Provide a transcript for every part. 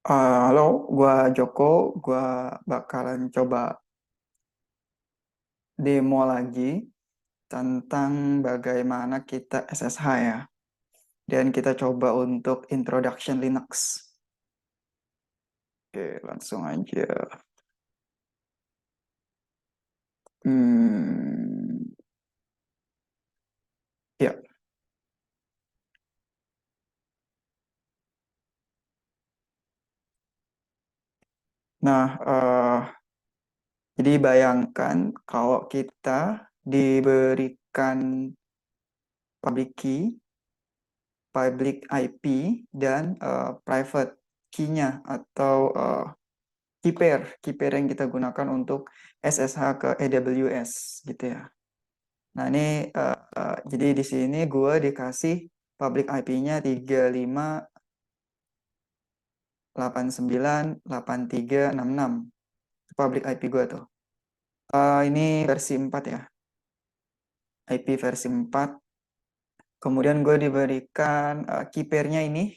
Halo, gua Joko. Gua bakalan coba demo lagi tentang bagaimana kita SSH ya. Dan kita coba untuk introduction Linux. Oke, langsung aja. Hmm, ya. Nah, jadi bayangkan kalau kita diberikan public key, public IP, dan private key-nya atau key pair yang kita gunakan untuk SSH ke AWS gitu ya. Nah, ini jadi di sini gue dikasih public IP-nya 35898366. Public IP gue tuh. Ini versi 4 ya. IP versi 4. Kemudian gue diberikan key pair-nya ini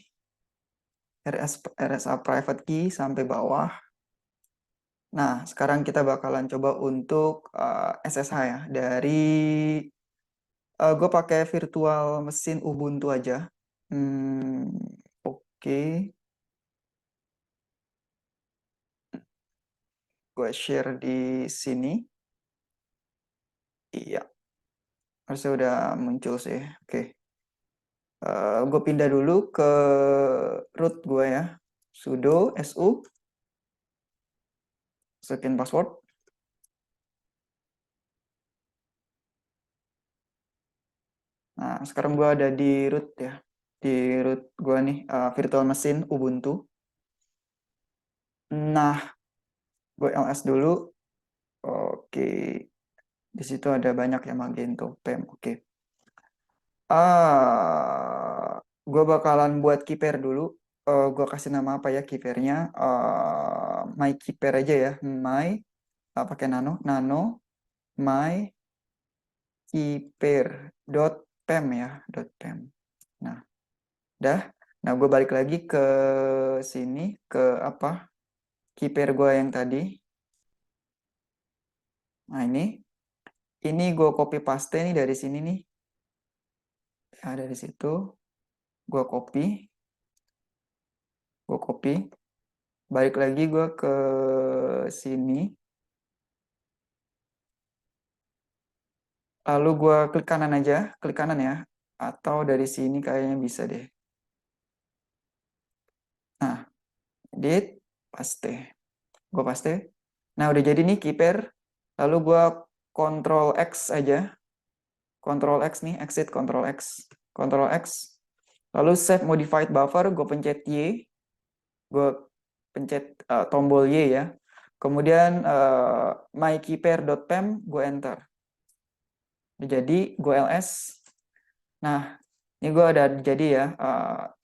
RSA private key sampai bawah. Nah, sekarang kita bakalan coba untuk SSH ya. Dari gue pakai virtual mesin Ubuntu aja. Oke. Gue share di sini. Iya, harusnya udah muncul sih. Oke. Gue pindah dulu ke root gue ya. Sudo su, masukin password. Nah, sekarang gue ada di root ya. Di root gue nih, virtual machine Ubuntu. Nah, gue ls dulu. Oke. Di situ ada banyak ya Magento, PEM. Oke. Gue bakalan buat keypair dulu. Gue kasih nama apa ya keypairnya? My keypair aja ya. My pakai nano my keypair dot pem ya dot pem. Nah, dah. Nah, gue balik lagi ke sini ke apa? Keypair gue yang tadi. Nah, ini gue copy paste nih dari sini nih. Ya, dari situ gue copy. Balik lagi gue ke sini. Lalu gue klik kanan aja, klik kanan ya. Atau dari sini kayaknya bisa deh. Nah, edit, paste. Gue paste. Nah, udah jadi nih keypair. Lalu gue Ctrl X aja. Ctrl X nih, exit Ctrl X. Ctrl X. Lalu save modified buffer, gue pencet Y. Gue pencet tombol Y ya. Kemudian mykeypair.pem, gue enter. Udah jadi, gue ls. Nah, ini gue ada jadi ya,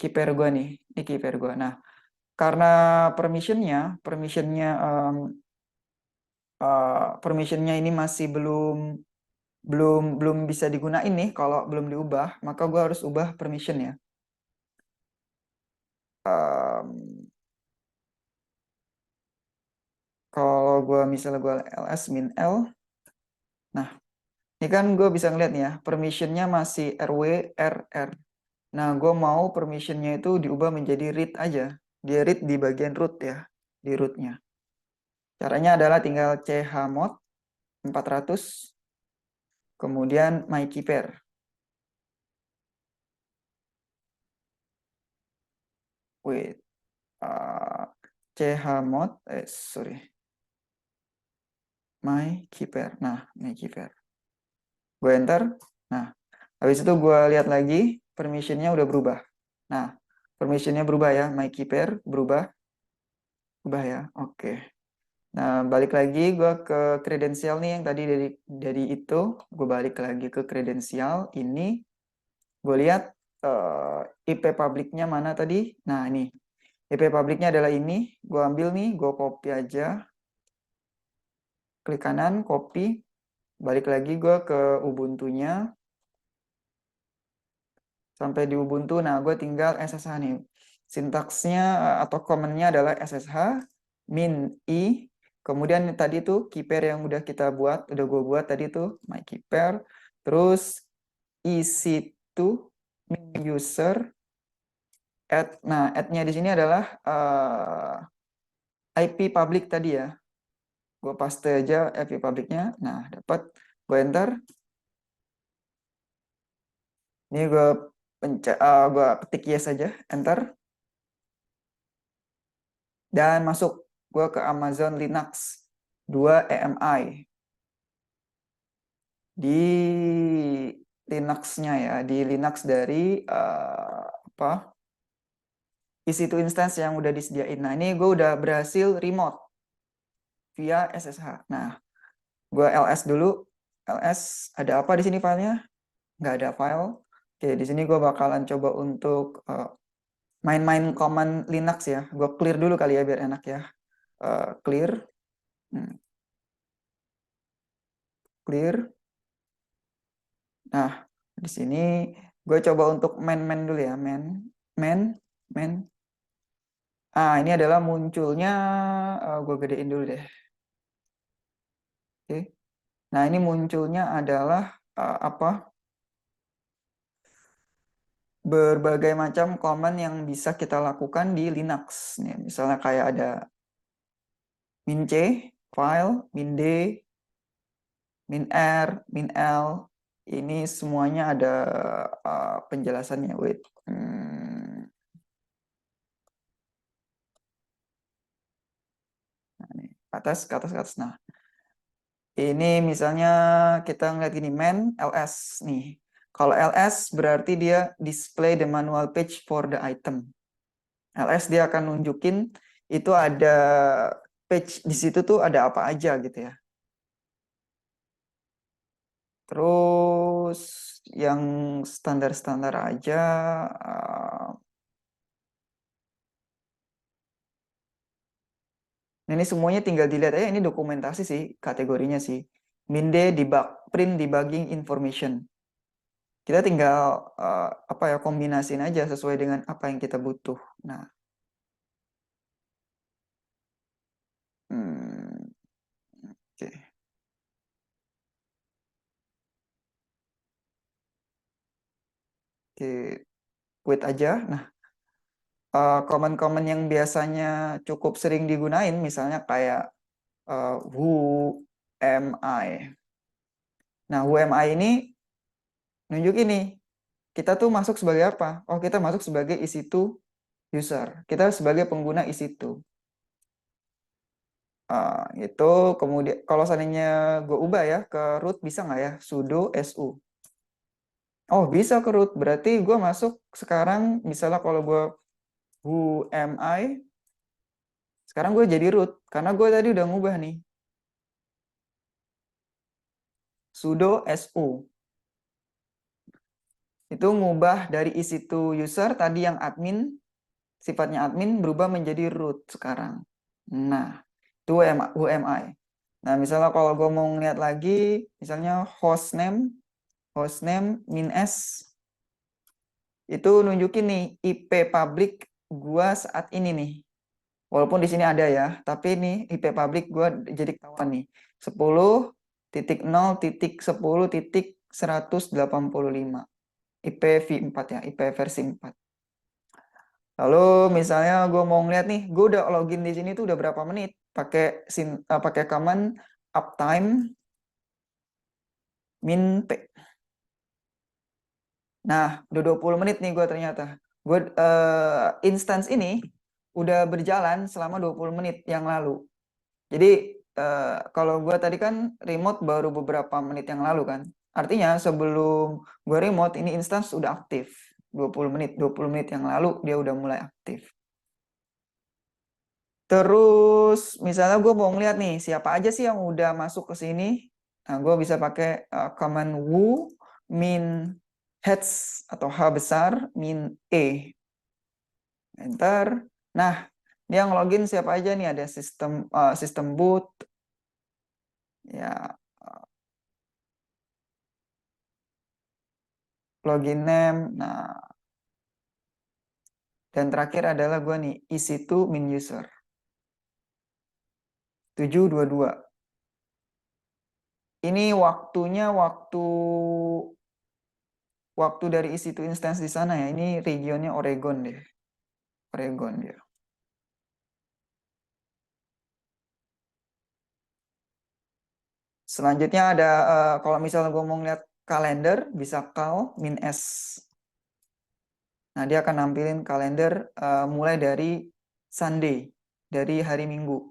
keypair gue nih. Ini keypair gue. Nah, karena permissionnya ini masih belum bisa digunain nih kalau belum diubah, maka gue harus ubah permission ya. Kalau gue misalnya gue ls min l, nah ini kan gue bisa ngeliat nih ya, permissionnya masih rw rr. Nah, gue mau permissionnya itu diubah menjadi read aja. Dia read di bagian root ya, di rootnya. Caranya adalah tinggal chmod 400, kemudian mykeypair. Wait, chmod, sorry, mykeypair. Nah, mykeypair. Gue enter. Nah, habis itu gue lihat lagi, permissionnya udah berubah. Nah, permissionnya berubah ya, mykeypair berubah. Berubah ya, oke. Nah, balik lagi gue ke kredensial nih yang tadi dari itu. Gue balik lagi ke kredensial. Ini gue lihat IP publiknya mana tadi. Nah, ini. IP publiknya adalah ini. Gue ambil nih, gue copy aja. Klik kanan, copy. Balik lagi gue ke Ubuntu-nya. Sampai di Ubuntu, nah gue tinggal SSH nih. Sintaksnya atau command-nya adalah SSH min I. Kemudian tadi itu key pair yang udah kita buat, udah gue buat tadi itu my key pair. Terus EC2 min user add. Nah, add-nya di sini adalah IP public tadi ya. Gue paste aja IP publicnya. Nah, dapat. Gue enter. Ini gue ketik yes aja, enter. Dan masuk gue ke Amazon Linux 2 EMI. Di Linux-nya ya, di Linux dari apa? EC2 instance yang udah disediain. Nah, ini gue udah berhasil remote via SSH. Nah, gue LS dulu. LS ada apa di sini filenya? Nggak ada file. Oke, di sini gue bakalan coba untuk main-main command Linux ya. Gue clear dulu kali ya biar enak ya. Clear. Clear. Nah, di sini gue coba untuk main dulu ya. Main. Ini adalah munculnya, gue gedein dulu deh. Oke. Nah, ini munculnya adalah apa? Berbagai macam command yang bisa kita lakukan di Linux. Nih, misalnya kayak ada min C, file, min D, min R, min L. Ini semuanya ada penjelasannya. Wait. Nah, nih, ke atas. Nah, ini misalnya kita ngeliat gini, main ls nih. Kalau ls berarti dia display the manual page for the item. Ls dia akan nunjukin itu ada page di situ tuh ada apa aja gitu ya. Terus yang standar-standar aja. Ini semuanya tinggal dilihat aja, ini dokumentasi sih kategorinya sih. Min D debug, print debugging information. Kita tinggal apa ya kombinasiin aja sesuai dengan apa yang kita butuh. Nah, oke. Oke, quit aja. Nah, komen-komen yang biasanya cukup sering digunain, misalnya kayak who am I. Nah, who am I ini nunjuk ini kita tuh masuk sebagai apa? Oh, kita masuk sebagai EC2 user. Kita sebagai pengguna EC2. Itu kemudian kalau seandainya gue ubah ya ke root bisa nggak ya sudo su. Oh bisa ke root, berarti gue masuk sekarang misalnya kalau gue who am I, sekarang gue jadi root karena gue tadi udah ngubah nih sudo su. Itu ngubah dari EC2 user tadi yang admin, sifatnya admin berubah menjadi root sekarang. Nah, itu who am I. Nah, misalnya kalau gue mau ngeliat lagi, misalnya hostname min s, itu nunjukin nih IP public gua saat ini nih. Walaupun di sini ada ya, tapi ini IP public gua jadi ketahuan nih. 10.0.10.185. IP v4 ya, IP versi 4. Lalu misalnya gue mau ngeliat nih, gue udah login di sini tuh udah berapa menit pakai command uptime min p. Nah, udah 20 menit nih gue ternyata. Gue instance ini udah berjalan selama 20 menit yang lalu. Jadi kalau gue tadi kan remote baru beberapa menit yang lalu kan. Artinya sebelum gue remote ini instance udah aktif. 20 menit yang lalu dia udah mulai aktif. Terus misalnya gue mau ngeliat nih siapa aja sih yang udah masuk ke sini. Nah, gue bisa pakai command who min heads atau H besar min E. Enter. Nah, ini yang login siapa aja nih? Ada sistem boot. Ya, login name. Nah, Dan terakhir adalah gue nih, EC2 min user. 722. Ini waktunya waktu dari EC2 instance di sana ya. Ini regionnya Oregon deh. Oregon dia. Selanjutnya ada kalau misalnya gue mau ngeliat kalender bisa cal min s. Nah, dia akan nampilin kalender mulai dari Sunday, dari hari Minggu.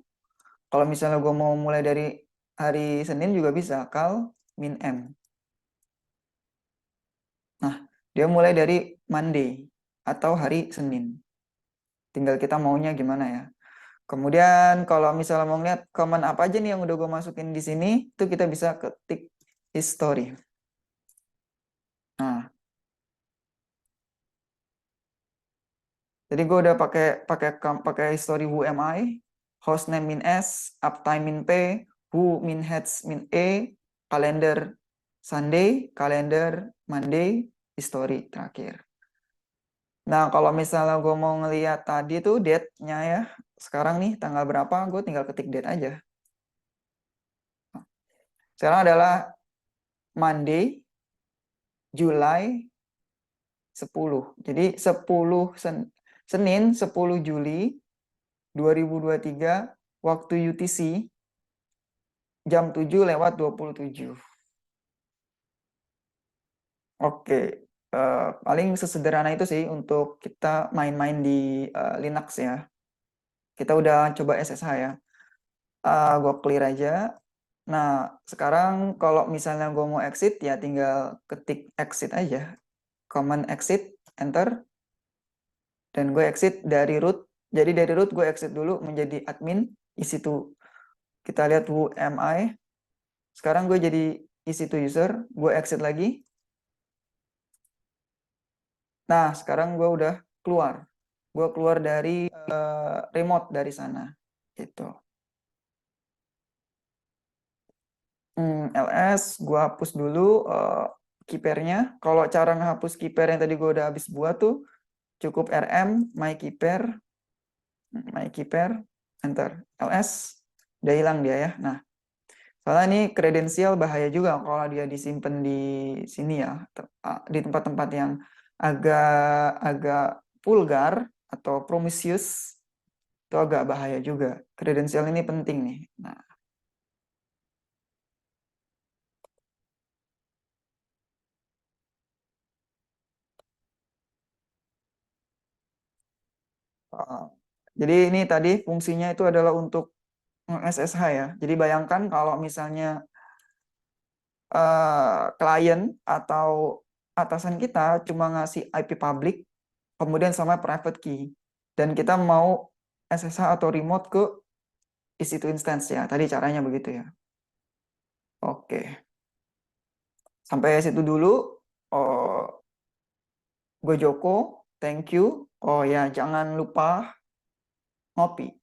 Kalau misalnya gue mau mulai dari hari Senin juga bisa cal min m. Nah, dia mulai dari Monday atau hari Senin. Tinggal kita maunya gimana ya. Kemudian kalau misalnya mau lihat command apa aja nih yang udah gue masukin di sini, itu kita bisa ketik history. Nah, jadi gue udah pakai history who am I, host name min s, uptime min p, who min heads min e, kalender Sunday, kalender Monday, history terakhir. Nah, kalau misalnya gue mau ngelihat tadi tuh date-nya ya, sekarang nih tanggal berapa, gue tinggal ketik date aja. Sekarang adalah Monday, July 10. Jadi 10 Senin 10 Juli 2023 waktu UTC jam 7:27. Oke, paling sesederhana itu sih untuk kita main-main di Linux ya. Kita udah coba SSH ya. Gue clear aja. Nah, sekarang kalau misalnya gue mau exit ya tinggal ketik exit aja. Command exit, enter. Dan gue exit dari root. Jadi dari root gue exit dulu menjadi admin EC2. Kita lihat who am I. Sekarang gue jadi EC2 user. Gue exit lagi. Nah, sekarang gue udah keluar. Gue keluar dari remote dari sana. Gitu. LS, gue hapus dulu keeper-nya. Kalau cara ngehapus keeper yang tadi gue udah habis buat tuh, cukup rm my keeper, enter. LS, udah hilang dia ya. Nah, soalnya ini kredensial bahaya juga kalau dia disimpan di sini ya, di tempat-tempat yang agak vulgar atau promiscuous, itu agak bahaya juga. Kredensial ini penting nih. Nah, jadi ini tadi fungsinya itu adalah untuk SSH ya. Jadi bayangkan kalau misalnya klien atau atasan kita cuma ngasih IP public, kemudian sama private key, dan kita mau SSH atau remote ke EC2 instance ya. Tadi caranya begitu ya. Oke. Sampai situ dulu. Oh, gue Joko. Thank you. Oh ya, jangan lupa ngopi.